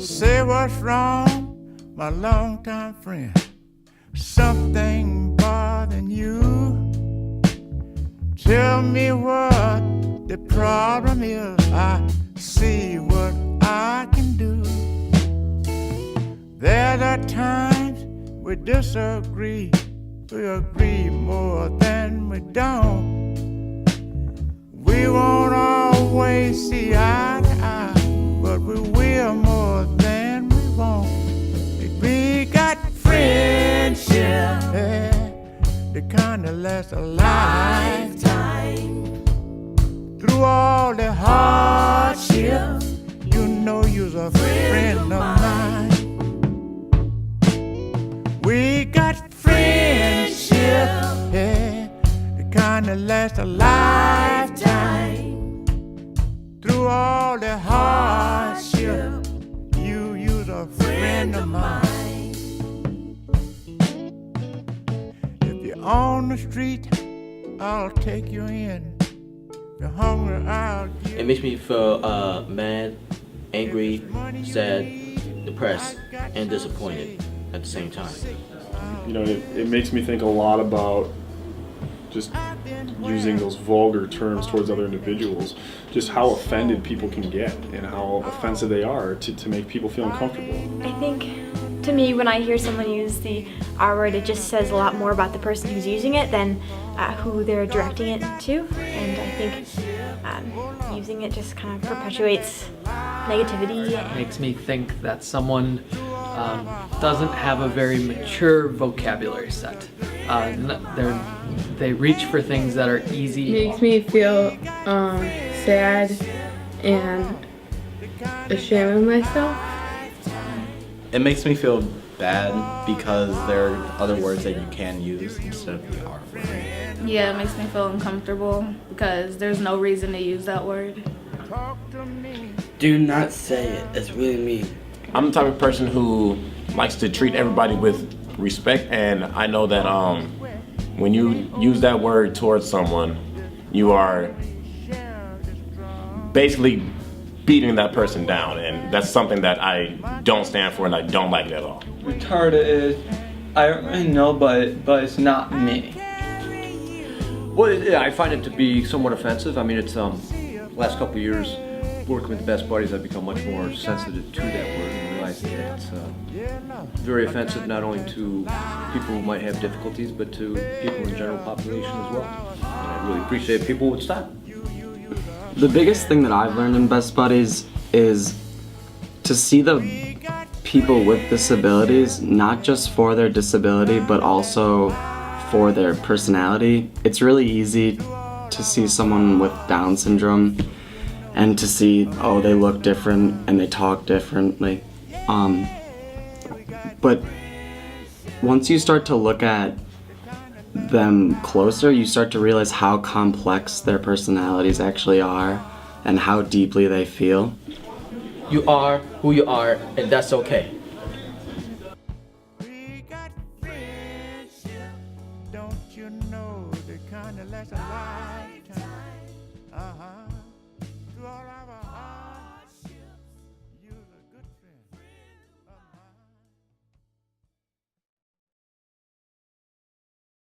Say what's wrong, my longtime friend. Something bothering you. Tell me what the problem is. I see what I can do. There are times we disagree. We agree more than we don't. We won't always see eye to eye, but we will more than we won't. We got friendship, yeah, the kind that lasts a lifetime. Through all the hardship, you know you're a friend of mine. We got friendship, yeah, the kind that lasts a lifetime. Through all the hardship, you're a friend of mine. If you're on the street, I'll take you in. If you're hungry, I'll give you. It makes me feel mad, angry, sad, depressed, and disappointed at the same time. You know, it makes me think a lot about just using those vulgar terms towards other individuals, just how offended people can get and how offensive they are to make people feel uncomfortable. I think, to me, when I hear someone use the R word, it just says a lot more about the person who's using it than who they're directing it to. And I think using it just kind of perpetuates negativity. It makes me think that someone doesn't have a very mature vocabulary set. They reach for things that are easy. Makes me feel sad and ashamed of myself. It makes me feel bad because there are other words that you can use instead of the R word. Yeah, it makes me feel uncomfortable because there's no reason to use that word. Do not say it. It's really mean. I'm the type of person who likes to treat everybody with respect, and I know that when you use that word towards someone, you are basically beating that person down, and that's something that I don't stand for and I don't like it at all. Retarded is, I don't really know, but it's not me. Well, yeah, I find it to be somewhat offensive. I mean, it's last couple of years working with the Best Buddies, I've become much more sensitive to that word and realizing that it's very offensive not only to people who might have difficulties, but to people in the general population as well. And I really appreciate people who would stop. The biggest thing that I've learned in Best Buddies is to see the people with disabilities, not just for their disability, but also for their personality. It's really easy to see someone with Down syndrome and to see, oh, they look different and they talk differently. But once you start to look at them closer, you start to realize how complex their personalities actually are and how deeply they feel. You are who you are, and that's okay.